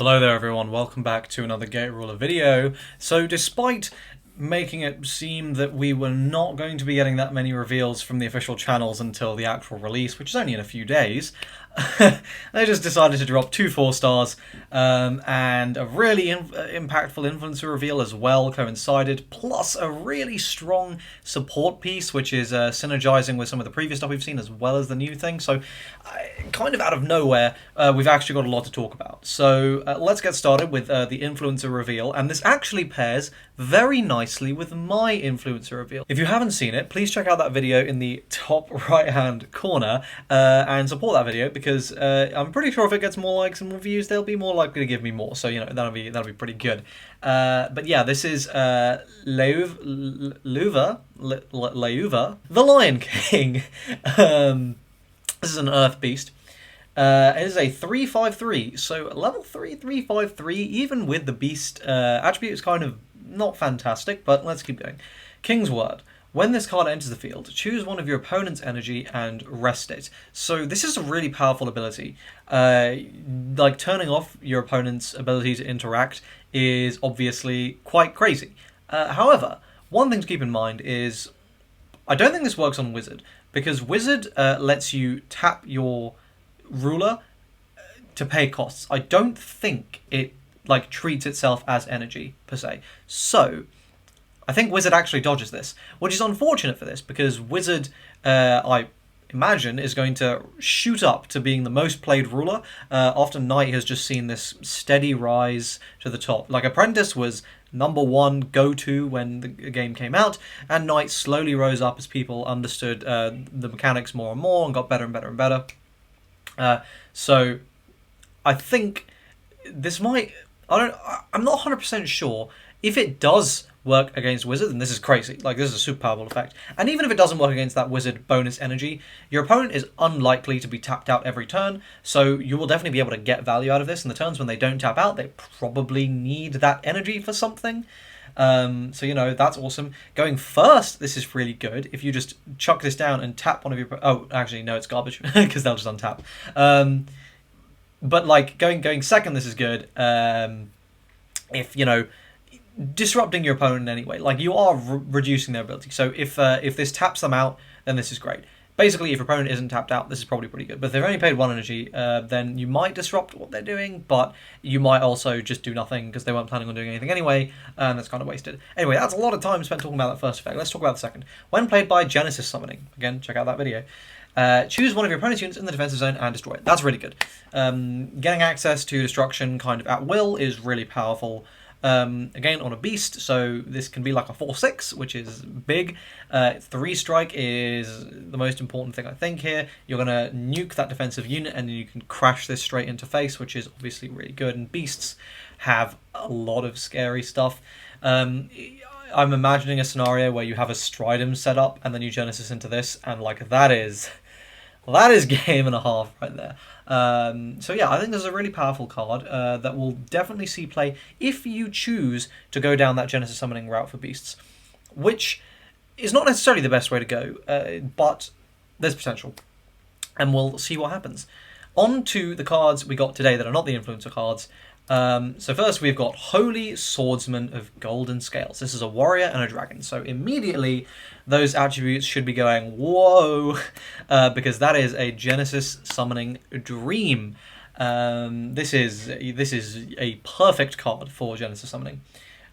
Hello there everyone, welcome back to another Gate Ruler video. So despite making it seem that we were not going to be getting that many reveals from the official channels until the actual release, which is only in a few days, they just decided to drop two 4-stars and a really impactful influencer reveal as well coincided, plus a really strong support piece which is synergizing with some of the previous stuff we've seen as well as the new thing. So kind of out of nowhere, we've actually got a lot to talk about. So let's get started with the influencer reveal, and this actually pairs very nicely with my influencer reveal. If you haven't seen it, please check out that video in the top right hand corner and support that video, because I'm pretty sure if it gets more likes and more views, they'll be more likely to give me more. So, you know, that'll be pretty good. But yeah, this is Layover, the Lion King. This is an Earth Beast. It is a 353, so level 3, 353, even with the Beast attribute is kind of not fantastic, but let's keep going. King's Word. When this card enters the field, choose one of your opponent's energy and rest it. So this is a really powerful ability. Like, turning off your opponent's ability to interact is obviously quite crazy. However, one thing to keep in mind is, I don't think this works on Wizard, because Wizard lets you tap your ruler to pay costs. I don't think it treats itself as energy per se. So I think Wizard actually dodges this, which is unfortunate for this, because Wizard, I imagine, is going to shoot up to being the most played ruler after Knight has just seen this steady rise to the top. Like, Apprentice was #1 go-to when the game came out, and Knight slowly rose up as people understood the mechanics more and more and got better and better and better. So I think this might... I'm not 100% sure if it does work against Wizard, and this is crazy. Like, this is a super powerful effect. And even if it doesn't work against that Wizard bonus energy, your opponent is unlikely to be tapped out every turn, so you will definitely be able to get value out of this. And the turns when they don't tap out, they probably need that energy for something. So, you know, that's awesome. Going first, this is really good. If you just chuck this down and tap one of your... Oh, actually, no, it's garbage, because they'll just untap. But, like, going second, this is good. If, you know, disrupting your opponent in any way. Like, you are reducing their ability. So if this taps them out, then this is great. Basically, if your opponent isn't tapped out, this is probably pretty good. But if they've only paid 1 energy, then you might disrupt what they're doing, but you might also just do nothing because they weren't planning on doing anything anyway, and that's kind of wasted. Anyway, that's a lot of time spent talking about that first effect. Let's talk about the second. When played by Genesis Summoning, again, check out that video. Choose one of your opponent's units in the defensive zone and destroy it. That's really good. Getting access to destruction kind of at will is really powerful. Again, on a beast, so this can be like a 4/6, which is big. 3 strike is the most important thing, I think, here. You're going to nuke that defensive unit, and then you can crash this straight into face, which is obviously really good. And beasts have a lot of scary stuff. I'm imagining a scenario where you have a Stridum set up, and then you Genesis into this, and like that is game and a half right there. So yeah, I think this is a really powerful card that will definitely see play if you choose to go down that Genesis Summoning route for beasts, which is not necessarily the best way to go, but there's potential, and we'll see what happens. On to the cards we got today that are not the influencer cards. So first we've got Holy Swordsman of Golden Scales. This is a warrior and a dragon, so immediately those attributes should be going whoa, because that is a Genesis Summoning dream. This is a perfect card for Genesis Summoning.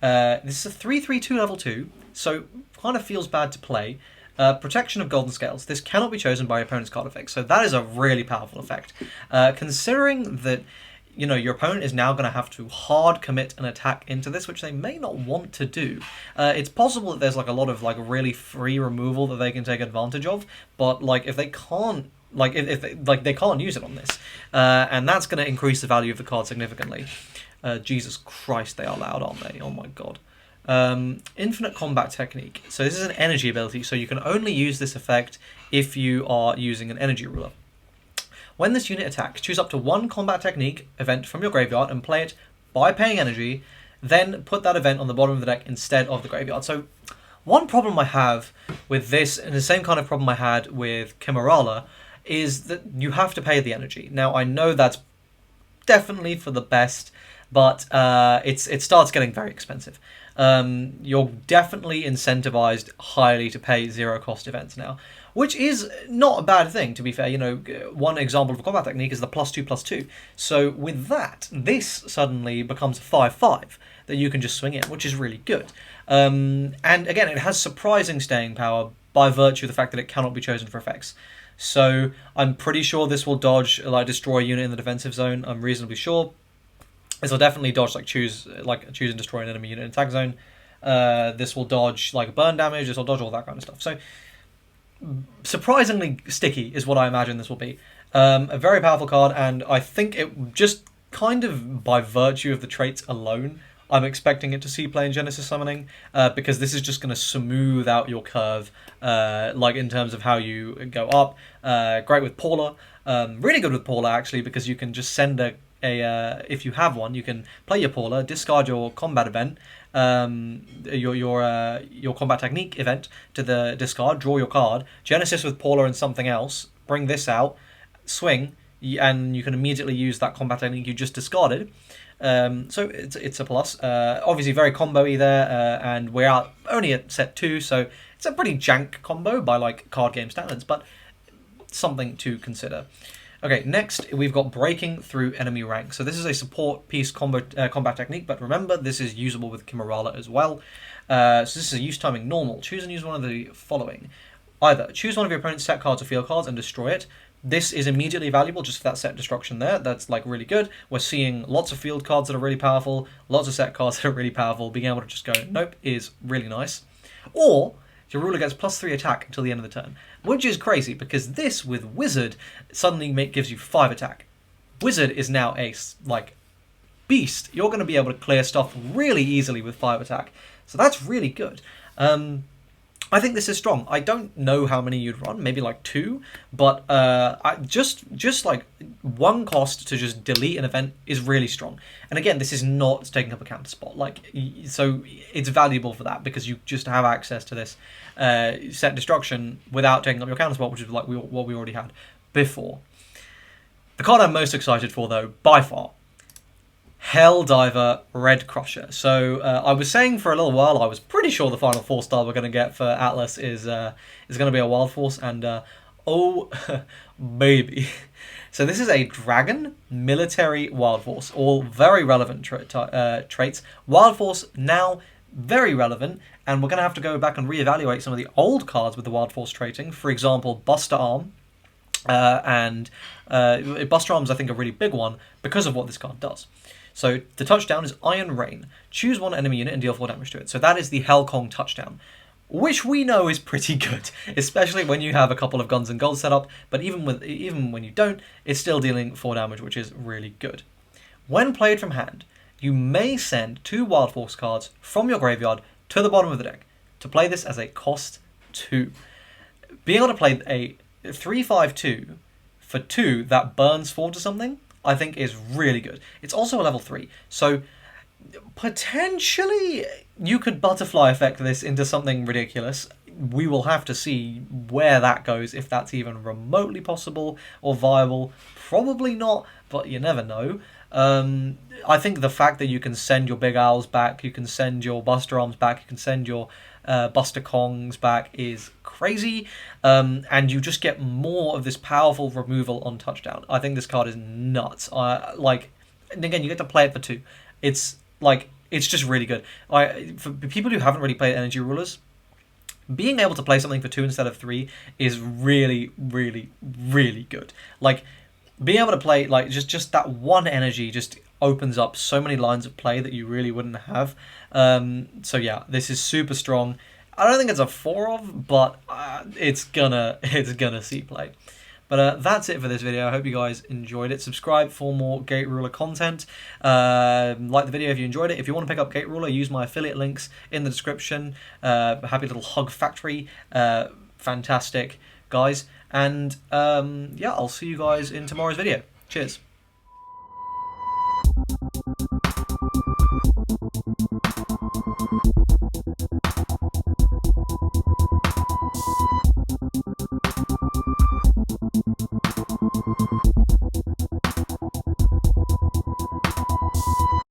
This is a 3/3/2 level 2, so kind of feels bad to play. Protection of Golden Scales. This cannot be chosen by your opponent's card effect, so that is a really powerful effect. Considering that, you know, your opponent is now going to have to hard commit an attack into this, which they may not want to do. It's possible that there's like a lot of like really free removal that they can take advantage of, but like if they can't, they can't use it on this, and that's going to increase the value of the card significantly. Jesus Christ, they are loud, aren't they? Oh my god. Infinite Combat Technique. So this is an energy ability, so you can only use this effect if you are using an energy ruler. When this unit attacks, choose up to 1 combat technique event from your graveyard and play it by paying energy, then put that event on the bottom of the deck instead of the graveyard. So one problem I have with this, and the same kind of problem I had with Kimarala, is that you have to pay the energy. Now, I know that's definitely for the best, but it starts getting very expensive. You're definitely incentivized highly to pay zero cost events now, which is not a bad thing, to be fair. You know, one example of a combat technique is the +2/+2. So with that, this suddenly becomes a 5/5 that you can just swing in, which is really good. And again, it has surprising staying power by virtue of the fact that it cannot be chosen for effects. So I'm pretty sure this will dodge, like, destroy a unit in the defensive zone. I'm reasonably sure. This will definitely dodge, like, choose and destroy an enemy unit in attack zone. This will dodge, like, burn damage. This will dodge all that kind of stuff. So surprisingly sticky is what I imagine this will be. A very powerful card, and I think it just kind of by virtue of the traits alone, I'm expecting it to see play in Genesis Summoning, because this is just going to smooth out your curve, like in terms of how you go up. Great with Paula, really good with Paula actually, because you can just send if you have one, you can play your Paula, discard your combat event, your combat technique event to the discard, draw your card, Genesis with Paula and something else, bring this out, swing, and you can immediately use that combat technique you just discarded. So it's a plus. Obviously very combo-y there, and we're out only at set 2, so it's a pretty jank combo by like card game standards, but something to consider. Okay, next we've got breaking through enemy ranks. So this is a support piece combat technique, but remember this is usable with Kimarala as well. So this is a use timing normal. Choose and use one of the following. Either choose one of your opponent's set cards or field cards and destroy it. This is immediately valuable just for that set destruction there. That's like really good. We're seeing lots of field cards that are really powerful, lots of set cards that are really powerful. Being able to just go nope is really nice. Or your ruler gets +3 attack until the end of the turn, which is crazy because this with Wizard suddenly gives you 5 attack. Wizard is now a like beast. You're going to be able to clear stuff really easily with 5 attack, so that's really good. I think this is strong. I don't know how many you'd run, maybe like 2, but just like 1 cost to just delete an event is really strong. And again, this is not taking up a counter spot, like, so it's valuable for that because you just have access to this set destruction without taking up your counter spot, which is like what we already had before. The card I'm most excited for, though, by far, Helldiver Red Crusher. So I was saying for a little while I was pretty sure the final 4-star we're going to get for Atlas is going to be a Wild Force, and oh baby. So this is a Dragon Military Wild Force, all very relevant traits. Wild Force now very relevant, and we're going to have to go back and reevaluate some of the old cards with the Wild Force traiting. For example, Buster Arm. And Buster Arm's, I think, a really big one because of what this card does. So the touchdown is Iron Rain. Choose one enemy unit and deal 4 damage to it. So that is the Hell Kong touchdown, which we know is pretty good, especially when you have a couple of guns and gold set up. But even when you don't, it's still dealing 4 damage, which is really good. When played from hand, you may send 2 Wild Force cards from your graveyard to the bottom of the deck to play this as a cost 2. Being able to play a 3/5/2 for 2 that burns 4 to something, I think is really good. It's also a level 3, so potentially you could butterfly effect this into something ridiculous. We will have to see where that goes, if that's even remotely possible or viable. Probably not, but you never know. I think the fact that you can send your Big Owls back, you can send your Buster Arms back, you can send your Buster Kongs back is crazy, and you just get more of this powerful removal on touchdown. I think this card is nuts. Like, and again, you get to play it for 2. It's like, it's just really good. For people who haven't really played Energy Rulers, being able to play something for 2 instead of 3 is really, really, really good. Like, being able to play like just that one energy just opens up so many lines of play that you really wouldn't have. So yeah, this is super strong. I don't think it's a 4 of, but it's gonna see play. But that's it for this video. I hope you guys enjoyed it. Subscribe for more Gate Ruler content. Like the video if you enjoyed it. If you want to pick up Gate Ruler, use my affiliate links in the description. Happy little hug factory. Fantastic, guys. And yeah, I'll see you guys in tomorrow's video. Cheers.